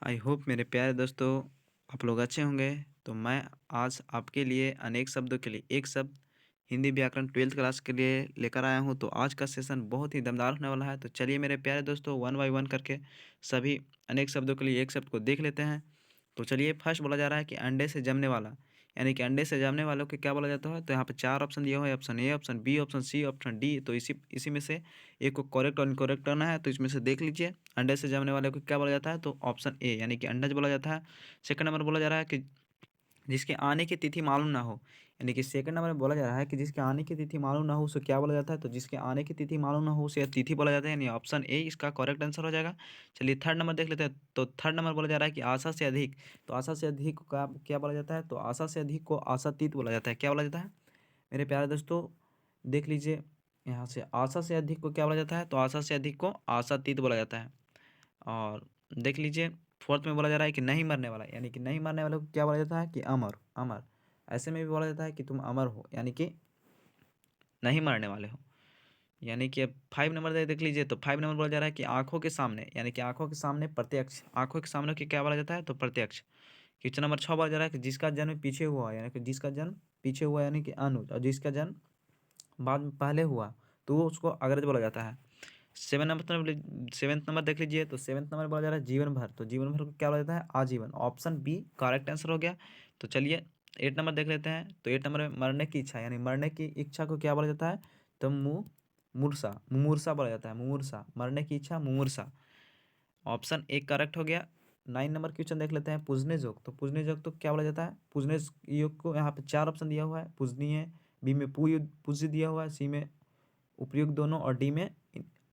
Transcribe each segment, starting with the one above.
I hope मेरे प्यारे दोस्तों आप लोग अच्छे होंगे। तो मैं आज आपके लिए अनेक शब्दों के लिए एक शब्द हिंदी व्याकरण 12th क्लास के लिए लेकर आया हूँ। तो आज का सेशन बहुत ही दमदार होने वाला है। तो चलिए मेरे प्यारे दोस्तों वन बाय वन करके सभी अनेक शब्दों के लिए एक शब्द को देख लेते हैं। तो चलिए फर्स्ट बोला जा रहा है कि अंडे से जमने वाला, यानी कि अंडे से जमने वालों को क्या बोला जाता है। तो यहाँ पे चार ऑप्शन दिया हुआ है, option A, option B, option C, option D. तो इसी इसी में से एक को करेक्ट और इनकरेक्ट करना है। तो इसमें से देख लीजिए अंडे से जमने वाले को क्या बोला जाता है। तो ऑप्शन ए यानी कि अंडज बोला जाता है। सेकंड नंबर बोला जा रहा है कि जिसके आने की तिथि मालूम ना हो, यानी कि सेकंड नंबर में बोला जा रहा है कि जिसके आने की तिथि मालूम ना हो उसे क्या बोला जाता है। तो जिसके आने की तिथि मालूम ना हो उसे तिथि बोला जाता है, यानी ऑप्शन ए इसका करेक्ट आंसर हो जाएगा। चलिए थर्ड नंबर देख लेते हैं। तो थर्ड नंबर बोला जा रहा है कि आशा से अधिक। तो आशा से अधिक को क्या बोला जाता है। तो आशा से अधिक को आशातीत बोला जाता है। क्या बोला जाता है मेरे प्यारे दोस्तों, देख लीजिए यहाँ से आशा से अधिक को क्या बोला जाता है। तो आशा से अधिक को आशातीत बोला जाता है। और देख लीजिए फोर्थ में बोला जा रहा है कि नहीं मरने वाला, यानी कि नहीं मरने वाले को क्या बोला जाता है कि अमर। अमर ऐसे में भी बोला जाता है कि तुम अमर हो, यानी कि नहीं मरने वाले हो। यानी कि अब फाइव नंबर देख लीजिए। तो फाइव नंबर बोला जा रहा है कि आंखों के सामने, यानी कि आंखों के सामने प्रत्यक्ष। आंखों के सामने की क्या बोला जाता है। तो प्रत्यक्ष। क्वेश्चन नंबर 6 बोला जा रहा है कि जिसका जन्म पीछे हुआ, यानी कि जिसका जन्म पीछे हुआ यानी कि अनुज, और जिसका जन्म बाद में पहले हुआ तो वो उसको अग्रज बोला जाता है। सेवेंथ नंबर देख लीजिए। तो सेवेंथ नंबर बोला जा रहा है जीवन भर। तो जीवन भर को क्या बोला जाता है आजीवन। ऑप्शन बी करेक्ट आंसर हो गया। तो चलिए एट नंबर देख लेते हैं। तो एट नंबर में मरने की इच्छा, यानी मरने की इच्छा को क्या बोला जाता है। तो मुमूर्षा, मुमूर्षा बोला जाता है। मुमूर्षा मरने की इच्छा, मुमूर्षा। ऑप्शन एक करेक्ट हो गया। नाइन नंबर क्वेश्चन देख लेते हैं पूजने जोग। तो पूजने जोग तो क्या बोला जाता है। पूजने योग को यहाँ पे चार ऑप्शन दिया हुआ है। पूजनीय, बी में पूज्य दिया हुआ है, सी में उपयुक्त दोनों, और डी में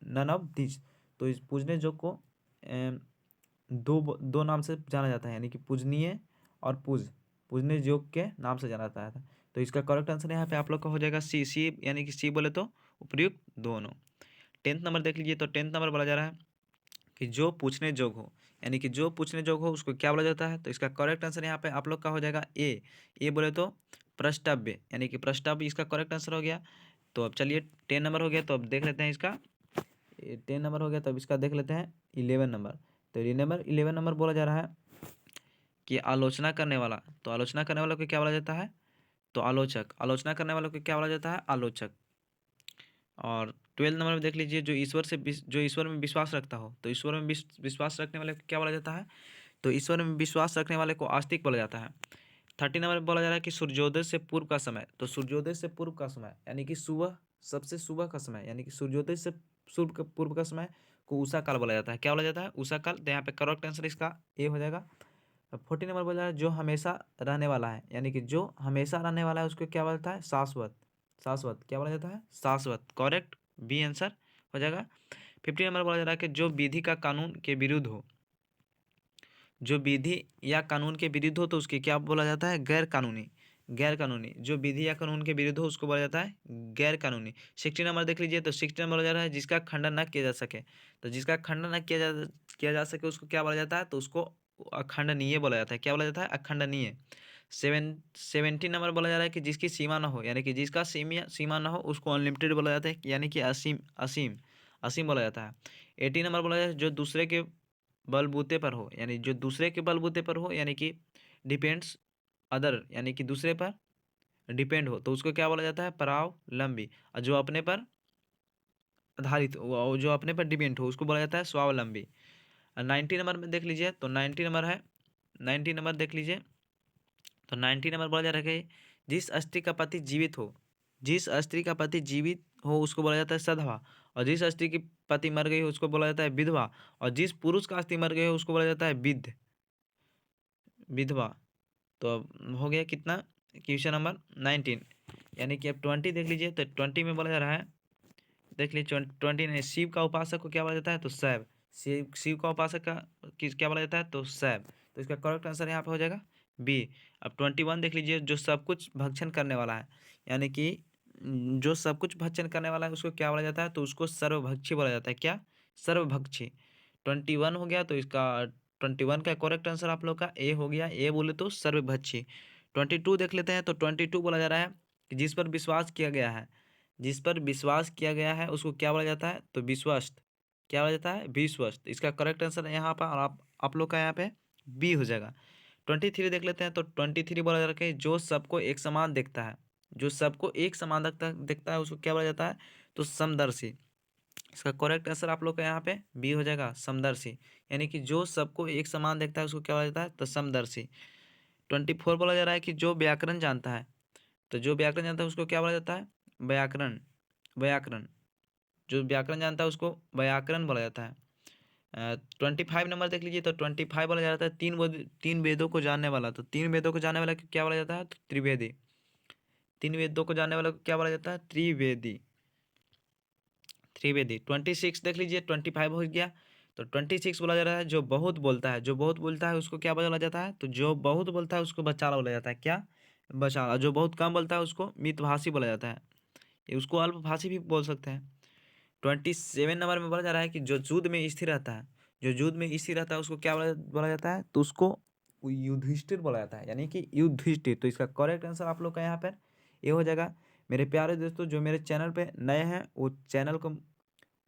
नन ऑफ दिस। तो इस पूजने जोग को दो दो नाम से जाना जाता है, यानी कि पूजनीय और पूजने जोग के नाम से जाना जाता है। तो इसका करेक्ट आंसर यहाँ पे आप लोग का हो जाएगा सी। सी यानी कि सी बोले तो उपयुक्त दोनों। टेंथ नंबर देख लीजिए। तो टेंथ नंबर बोला जा रहा है कि जो पूछने जोग हो, यानी कि जो पूछने जोग हो उसको क्या बोला जाता है। तो इसका करेक्ट आंसर यहाँ पे आप लोग का हो जाएगा ए। ए बोले तो प्रश्नव्य, यानी कि प्रश्नव्य इसका करेक्ट आंसर हो गया। तो अब चलिए 10 नंबर हो गया। तो अब देख लेते हैं इसका 10 नंबर हो गया। तो अब इसका देख लेते हैं 11 नंबर। तो 11 नंबर बोला जा रहा है कि आलोचना करने वाला। तो आलोचना करने वाला को क्या बोला जाता है। तो आलोचक। आलोचना करने वालों को क्या बोला जाता है आलोचक। और 12 नंबर में देख लीजिए जो ईश्वर में विश्वास रखता हो। तो ईश्वर में विश्वास रखने वाले को क्या बोला जाता है। तो ईश्वर में विश्वास रखने वाले को आस्तिक बोला जाता है। 13 नंबर में बोला जा रहा है कि सूर्योदय से पूर्व का समय। तो सूर्योदय से पूर्व का समय यानी कि सुबह, सबसे सुबह का समय, यानी कि सूर्योदय से पूर्व का समय को उषा काल बोला जाता है। क्या बोला जाता है उषा काल। तो यहाँ पे करेक्ट आंसर इसका ए हो जाएगा। 14 नंबर बोला जा रहा है जो हमेशा रहने वाला है, यानी कि जो हमेशा रहने वाला है उसको क्या बोला जाता है शाश्वत। शाश्वत क्या बोला जाता है शाश्वत। करेक्ट बी आंसर हो जाएगा। 15 नंबर बोला जा रहा है कि जो विधि का कानून के विरुद्ध हो। जो विधि या कानून के विरुद्ध हो तो उसकी क्या बोला जाता है गैर कानूनी। गैर कानूनी जो विधि या कानून के विरुद्ध हो उसको बोला जाता है गैर कानूनी। 16 नंबर देख लीजिए। तो 16 नंबर बोला जा रहा है जिसका खंडन न किया जा सके। तो जिसका खंडन न किया जा सके उसको क्या बोला जाता है। तो उसको अखंडनीय बोला जाता है। क्या बोला जाता है अखंडनीय। 17 नंबर बोला जा रहा है कि जिसकी सीमा ना हो, यानी कि जिसका सीमा ना हो उसको अनलिमिटेड बोला जाता है, यानी कि असीम असीम असीम बोला जाता है। 18 नंबर बोला जाता है जो दूसरे के बलबूते पर हो, यानी जो दूसरे के बलबूते पर हो, यानी कि डिपेंड्स अदर, यानी कि दूसरे पर डिपेंड हो तो उसको क्या बोला जाता है परावलंबी। और जो अपने पर आधारित जो अपने पर डिपेंड हो उसको बोला जाता है स्वावलंबी। 90 नंबर में देख लीजिए। तो 90 नंबर है। 90 नंबर देख लीजिए। तो 90 नंबर बोला जा रहा है कि जिस स्त्री का पति जीवित हो, जिस स्त्री का पति जीवित हो उसको बोला जाता है सधवा। और जिस स्त्री की पति मर गई हो उसको बोला जाता है विधवा। और जिस पुरुष का स्त्री मर गई हो उसको बोला जाता है विधवा। तो अब हो गया कितना क्वेश्चन नंबर 19। यानी कि अब 20 देख लीजिए। तो 20 में बोला जा रहा है, देख लीजिए 20 में शिव का उपासक को क्या बोला जाता है तो शैव। शिव का उपासक का क्या बोला जाता है तो शैव। तो इसका करेक्ट आंसर यहाँ पे हो जाएगा बी। अब 21 देख लीजिए। जो सब कुछ भक्षण करने वाला है, यानी कि जो सब कुछ भक्षण करने वाला है उसको क्या बोला जाता है। तो उसको सर्वभक्षी बोला जाता है। क्या सर्वभक्षी। 21 हो गया। तो इसका 21 का करेक्ट आंसर आप लोग का ए हो गया। ए बोले तो सर्वभक्षी। 22 देख लेते हैं। तो 22 बोला जा रहा है कि जिस पर विश्वास किया गया है, जिस पर विश्वास किया गया है उसको क्या बोला जाता है तो विश्वस्त। क्या बोला जाता है? विश्वस्त। इसका करेक्ट आंसर यहाँ पर आप लोग का यहाँ पे बी हो जाएगा। 23 देख लेते हैं। तो 23 बोला जा रहा है जो सबको एक समान देखता है, जो सबको एक समान देखता है उसको क्या बोला जाता है? तो समदर्शी। इसका करेक्ट आंसर आप लोग का यहाँ पे बी हो जाएगा, समदर्शी। यानी कि जो सबको एक समान देखता है उसको क्या बोला जाता है? तो समदर्शी। 24 बोला जा रहा है कि जो व्याकरण जानता है, तो जो व्याकरण जानता है उसको क्या बोला जाता है? व्याकरण। व्याकरण। जो व्याकरण जानता है उसको व्याकरण बोला जाता है। 25 नंबर देख लीजिए। तो 25 बोला जाता है तीन वेदों को जानने वाला। तो तीन वेदों को जानने वाला को क्या बोला जाता है? तो त्रिवेदी। तीन वेदों को जानने वाला को क्या बोला जाता है? त्रिवेदी। त्रिवेदी। 26 देख लीजिए। 25 हो गया। तो 26 बोला जा रहा है जो बहुत बोलता है, जो बहुत बोलता है उसको क्या बोला जाता है? तो जो बहुत बोलता है उसको बचाला बोला जाता है। क्या? बचाला। जो बहुत कम बोलता है उसको मितभाषी बोला जाता है। ये उसको अल्पभाषी भी बोल सकते हैं। 27 नंबर में बोला जा रहा है कि जो युद्ध में स्थिर रहता है, जो युद्ध में स्थिर रहता है उसको क्या बोला जाता है? तो उसको युधिष्ठिर बोला जाता है, यानी कि युधिष्ठिर। तो इसका करेक्ट आंसर आप लोग का यहाँ पर ये हो जाएगा। मेरे प्यारे दोस्तों, जो मेरे चैनल पे नए हैं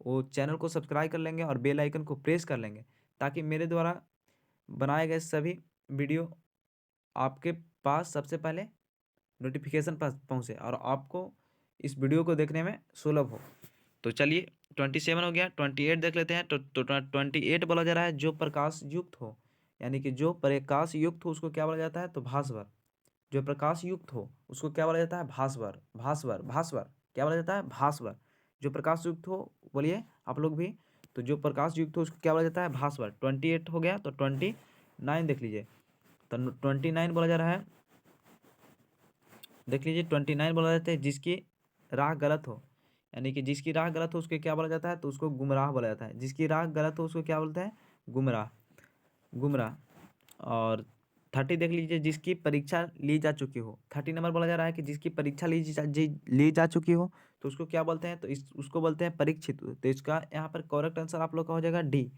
वो चैनल को सब्सक्राइब कर लेंगे और बेल आइकन को प्रेस कर लेंगे, ताकि मेरे द्वारा बनाए गए सभी वीडियो आपके पास सबसे पहले नोटिफिकेशन पास पहुँचे और आपको इस वीडियो को देखने में सुलभ हो। तो चलिए 27 हो गया। 28 देख लेते हैं। तो 28 बोला जा रहा है जो प्रकाश युक्त हो, यानी कि जो प्रकाश युक्त हो उसको क्या बोला जाता है? तो भास्वर। जो प्रकाश युक्त हो उसको क्या बोला जाता है? भास्वर। भास्वर। भास्वर। क्या बोला जाता है? भास्वर। जो प्रकाश युक्त हो, बोलिए आप लोग भी। तो जो प्रकाश युक्त हो उसको क्या बोला जाता है? भास्वर। 28 हो गया। तो 29 देख लीजिए। तो 29 बोला जा रहा है, देख लीजिए। 29 बोला जाता है जिसकी राह गलत हो, यानी कि जिसकी राह गलत हो उसको क्या बोला जाता है? तो उसको गुमराह बोला जाता है। जिसकी राह गलत हो उसको क्या बोलते हैं? गुमराह। गुमराह। और 30 देख लीजिए। जिसकी परीक्षा ली जा चुकी हो। 30 नंबर बोला जा रहा है कि जिसकी परीक्षा ली जा चुकी हो तो उसको क्या बोलते हैं? तो उसको बोलते हैं परीक्षित। तो इसका यहाँ पर करेक्ट आंसर आप लोग का हो जाएगा डी।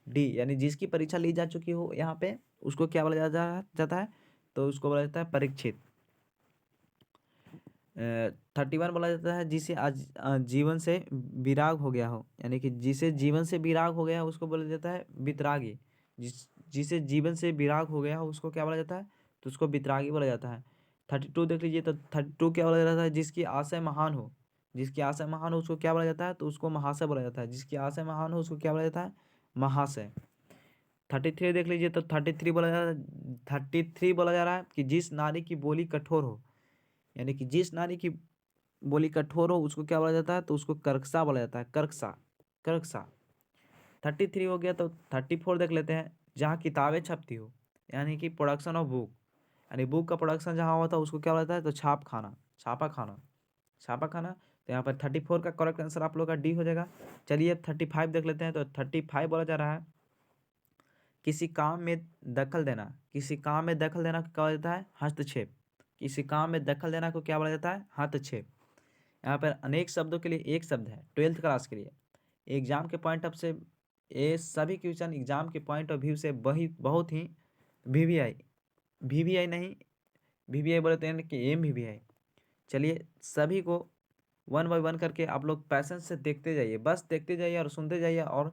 डी, यानी जिसकी परीक्षा ली जा चुकी हो यहाँ पे उसको क्या बोला जाता है? तो उसको बोला जाता है परीक्षित। 31 बोला जाता है जिसे आज जीवन से विराग हो गया हो, यानी कि जिसे जीवन से विराग हो गया हो उसको बोला जाता है वितरागी। जिसे जीवन से विराग हो गया हो उसको क्या बोला जाता है? तो उसको वितरागी बोला जाता है। 32 देख लीजिए। तो 32 क्या बोला जाता है? जिसकी आशय महान हो। जिसकी आशय महान हो उसको क्या बोला जाता है? तो उसको महाशय बोला जाता है। जिसकी आशय महान हो उसको क्या बोला जाता है? महाशय। 33 देख लीजिए। तो 33 बोला जा रहा है कि जिस नारी की बोली कठोर हो, यानी कि जिस नारी की बोली कठोर हो उसको क्या बोला जाता है? तो उसको कर्कशा बोला जाता है। कर्कशा। कर्कशा। 33 हो गया। तो 34 देख लेते हैं। जहाँ किताबें छपती हो, यानी कि प्रोडक्शन ऑफ बुक, यानी बुक का प्रोडक्शन जहाँ होता है उसको क्या बोला जाता है? तो छाप खाना। छापा खाना। छापा खाना। तो यहाँ पर 34 का करेक्ट आंसर आप लोग का डी हो जाएगा। चलिए अब 35 देख लेते हैं। तो 35 बोला जा रहा है किसी काम में दखल देना। किसी काम में दखल देना को क्या बोला जाता है? हस्तक्षेप। किसी काम में दखल देना को क्या बोला जाता है? हस्तक्षेप। यहाँ पर अनेक शब्दों के लिए एक शब्द है 12th क्लास के लिए। एग्जाम के पॉइंट ऑफ से ये सभी क्वेश्चन एग्जाम के पॉइंट ऑफ व्यू से वही बहुत ही वीवीआई वीवीआई नहीं, वीवीआई बोलते हैं कि एमवीवीआई। चलिए सभी को वन बाय वन करके आप लोग पैसेंस से देखते जाइए, बस देखते जाइए और सुनते जाइए। और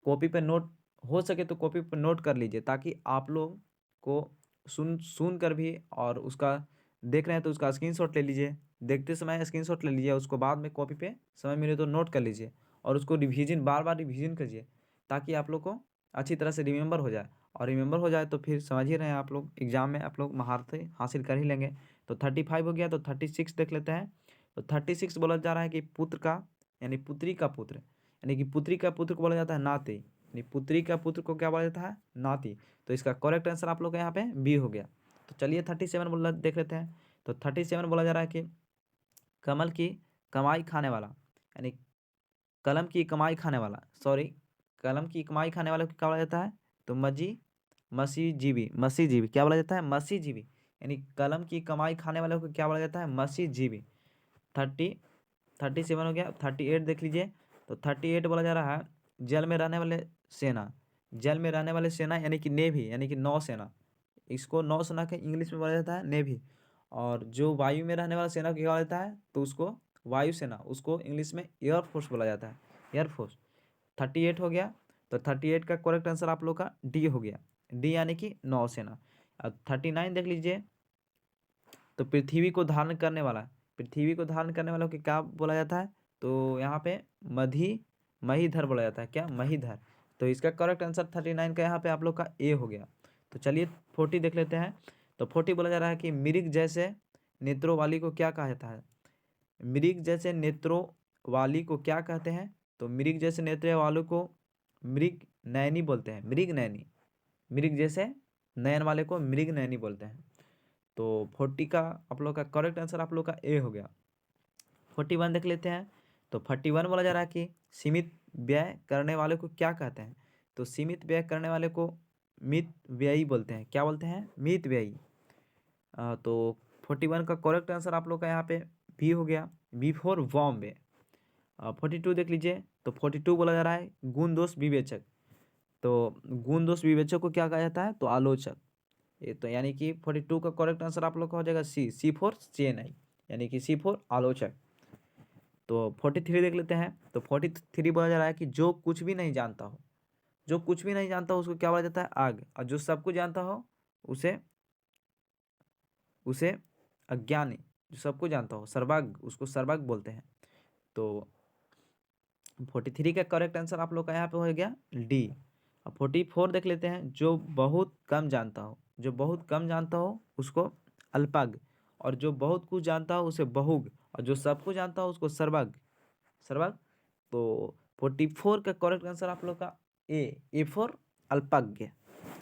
कॉपी पे नोट हो सके तो कॉपी पर नोट कर लीजिए, ताकि आप लोग को सुन कर भी और उसका देख रहे हैं तो उसका स्क्रीनशॉट ले लीजिए। देखते समय स्क्रीनशॉट ले लीजिए, उसको बाद में कॉपी पे समय मिले तो नोट कर लीजिए और उसको रिवीजन बार बार रिवीजन कीजिए, ताकि आप लोग को अच्छी तरह से रिमेंबर हो जाए। और रिमेंबर हो जाए तो फिर समझ ही रहे हैं आप लोग एग्जाम में आप लोग महारतें हासिल कर ही लेंगे। तो 35 हो गया। तो 36 देख लेते हैं। तो 36 बोला जा रहा है कि पुत्र का, यानी पुत्री का पुत्र, यानी कि पुत्री का पुत्र को बोला जाता है नाती। यानी पुत्री का पुत्र को क्या बोला जाता है? नाती। तो इसका करेक्ट आंसर आप लोग का यहाँ पे बी हो गया। तो चलिए 37 बोला देख लेते हैं। तो 37 बोला जा रहा है कि कमल की कमाई खाने वाला, यानी कलम की कमाई खाने वाला, सॉरी, कलम की कमाई खाने वाले को क्या बोला जाता है? तो मसीजीवी। मसीजीवी क्या बोला जाता है? मसीजीवी। यानी कलम की कमाई खाने वाले को क्या बोला जाता है? मसीजीवी। 37 हो गया। 38 देख लीजिए। तो 38 बोला जा रहा है जल में रहने वाले सेना। जल में रहने वाले सेना यानी कि नेवी, यानी कि नौसेना। इसको नौसेना के इंग्लिश में बोला जाता है नेवी। और जो वायु में रहने वाला सेना को क्या बोला जाता है? तो उसको वायुसेना, उसको इंग्लिश में एयरफोर्स बोला जाता है। एयरफोर्स। 38 हो गया, तो 38 का करेक्ट आंसर आप लोग का डी हो गया, डी यानी कि नौसेना। अब 39 देख लीजिए, तो पृथ्वी को धारण करने वाला, पृथ्वी को धारण करने वालों को क्या बोला जाता है, तो यहाँ पे महीधर बोला जाता है, क्या महीधर। तो इसका करेक्ट आंसर 39 का यहाँ पे आप लोग का ए हो गया। तो चलिए 40 देख लेते हैं। तो 40 बोला जा रहा है कि मृग जैसे नेत्रों वाली को क्या कहा जाता है, मृग जैसे नेत्रों वाली को क्या कहते हैं, तो मृग जैसे नेत्र वालों को मृग नयनी बोलते हैं, मृग नयनी, मृग जैसे नयन वाले को मृग नयनी बोलते हैं। तो 40 का आप लोग का करेक्ट आंसर आप लोग का ए हो गया। 41 देख लेते हैं। तो 41 बोला जा रहा है कि सीमित व्यय करने वाले को क्या कहते हैं, तो सीमित व्यय करने वाले को मित व्ययी बोलते हैं, क्या बोलते हैं, मित व्ययी। तो 41 का करेक्ट आंसर आप लोग का यहाँ पे बी हो गया, बी फॉर बॉम्बे। 42 देख लीजिए। तो 42 बोला जा रहा है गुण दोष विवेचक, तो गुण दोष विवेचक को क्या कहा जाता है, तो आलोचक। ये तो यानी कि 42 का करेक्ट आंसर आप लोग का हो जाएगा सी, सी फॉर चेन्नई, यानी कि सी फॉर आलोचक। तो 43 देख लेते हैं। तो 43 बोला जा रहा है कि जो कुछ भी नहीं जानता हो, जो कुछ भी नहीं जानता हो उसको क्या बोला जाता है, आग। और जो सब कुछ जानता हो उसे उसे अज्ञानी, जो सब कुछ जानता हो सर्वज्ञ, उसको सर्वज्ञ बोलते हैं। तो 43 का करेक्ट आंसर आप लोग का यहाँ पे हो गया डी। अब 44 देख लेते हैं। जो बहुत कम जानता हो, जो बहुत कम जानता हो उसको अल्पज्ञ, और जो बहुत कुछ जानता हो उसे बहुज्ञ, और जो सब कुछ जानता हो उसको सर्वज्ञ, सर्वज्ञ। तो 44 का करेक्ट आंसर आप लोग का ए फॉर अल्पज्ञ,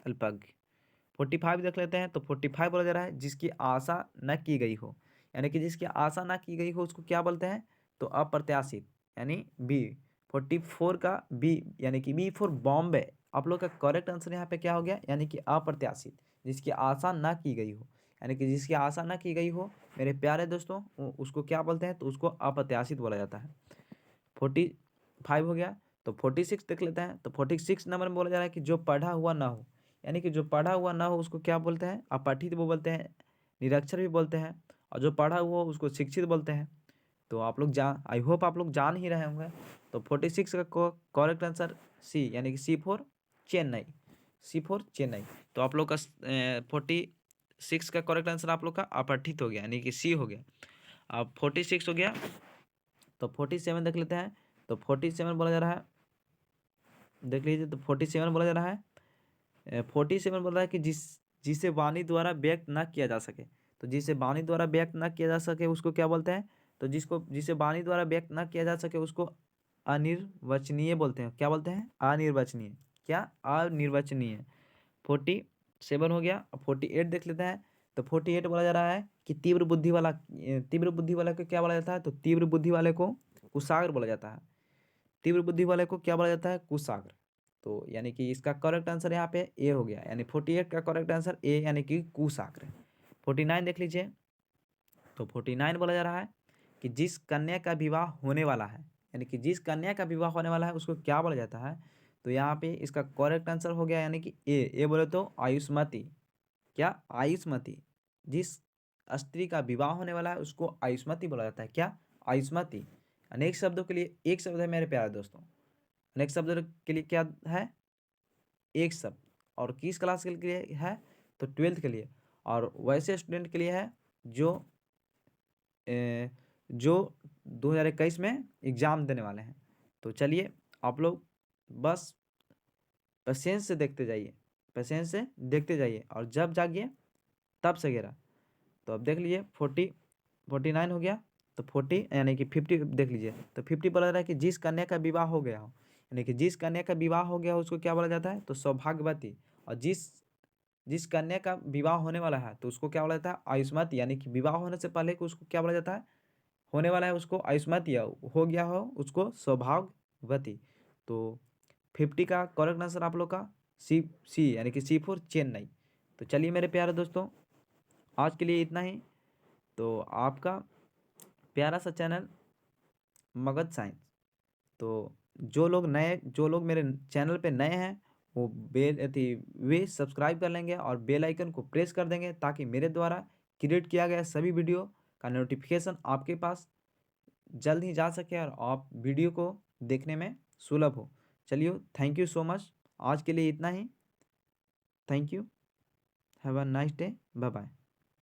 अल्पज्ञ। 45 देख लेते हैं। तो 45 बोला जा रहा है जिसकी आशा न की गई हो, यानी कि जिसकी आशा न की गई हो उसको क्या बोलते हैं, तो अप्रत्याशित, यानी बी। 44 का बी, यानी कि बी फॉर बॉम्बे। आप लोग का करेक्ट आंसर यहाँ पे क्या हो गया, यानी कि अप्रत्याशित, जिसकी आशा ना की गई हो, यानी कि जिसकी आशा ना की गई हो मेरे प्यारे दोस्तों, उसको क्या बोलते हैं, तो उसको अप्रत्याशित बोला जाता है। 45 हो गया। तो 46 देख लेते हैं। तो 46 नंबर में बोला जा रहा है कि जो पढ़ा हुआ ना हो, यानी कि जो पढ़ा हुआ ना हो उसको क्या बोलते हैं, अपठित वो बोलते हैं, निरक्षर भी बोलते हैं, और जो पढ़ा हुआ हो उसको शिक्षित बोलते हैं। तो आप लोग आई होप आप लोग जान ही रहे होंगे। तो 46 का करेक्ट आंसर सी, यानी कि C for Chennai, C for Chennai. तो आप लोग का 46 का करेक्ट आंसर आप लोग का अपठित हो गया, यानी कि सी हो गया। अब 46 हो गया। तो 47 देख लेते हैं। तो 47 बोला जा रहा है, देख लीजिए। तो 47 बोला जा रहा है, 47 बोल रहा है कि जिसे वाणी द्वारा व्यक्त ना किया जा सके, तो जिसे वाणी द्वारा व्यक्त ना किया जा सके उसको क्या बोलते हैं, तो जिसे वाणी द्वारा व्यक्त ना किया जा सके उसको अनिर्वचनीय बोलते हैं, क्या बोलते हैं, अनिर्वचनीय, क्या, अनिर्वचनीय। 47 हो गया। अब 48 देख लेते हैं। तो 48 बोला जा रहा है कि तीव्र बुद्धि वाला, तीव्र बुद्धि वाले को क्या बोला जाता है, तो तीव्र बुद्धि वाले को कुशाग्र बोला जाता है, तीव्र बुद्धि वाले को क्या बोला जाता है, कुशाग्र। तो यानी कि इसका करेक्ट आंसर यहाँ पे ए हो गया, यानी 48 का करेक्ट आंसर ए, यानी कि कुशाग्र। 49 देख लीजिए। तो 49 बोला जा रहा है कि जिस कन्या का विवाह होने वाला है, यानी कि जिस कन्या का विवाह होने वाला है उसको क्या बोला जाता है, तो यहाँ पे इसका करेक्ट आंसर हो गया, यानी कि ए बोले तो आयुष्मती, क्या, आयुष्मती। जिस स्त्री का विवाह होने वाला है उसको आयुष्मती बोला जाता है, क्या, आयुष्मती। अनेक शब्दों के लिए एक शब्द है मेरे प्यारे दोस्तों, अनेक शब्दों के लिए क्या है, एक शब्द। और किस क्लास के लिए है, तो 12th के लिए, और वैसे स्टूडेंट के लिए है जो जो 2021 में एग्ज़ाम देने वाले हैं। तो चलिए आप लोग बस पेशेंस से देखते जाइए, पेशेंस से देखते जाइए, और जब जागिए तब सगेरा। तो अब देख लीजिए 49 हो गया। तो 40 यानी कि 50 देख लीजिए। तो 50 बोला जा रहा है कि जिस कन्या का विवाह हो गया हो, यानी कि जिस कन्या का विवाह हो गया हो उसको क्या बोला जाता है, तो सौभाग्यवती। और जिस जिस कन्या का विवाह होने वाला है तो उसको क्या बोला जाता है, आयुष्मती, यानी कि विवाह होने से पहले को उसको क्या बोला जाता है, होने वाला है उसको आयुष्मती, या हो गया हो उसको सौभाग्यवती। तो 50 का करेक्ट आंसर आप लोग का सी, सी यानी कि सी फॉर चेन्नई। तो चलिए मेरे प्यारे दोस्तों, आज के लिए इतना ही। तो आपका प्यारा सा चैनल मगध साइंस। तो जो लोग मेरे चैनल पे नए हैं वो वे सब्सक्राइब कर लेंगे और बेल आइकन को प्रेस कर देंगे, ताकि मेरे द्वारा क्रिएट किया गया सभी वीडियो का नोटिफिकेशन आपके पास जल्द ही जा सके और आप वीडियो को देखने में सुलभ हो। चलिए, थैंक यू सो मच। आज के लिए इतना ही। Thank you. Have a nice day. Bye bye.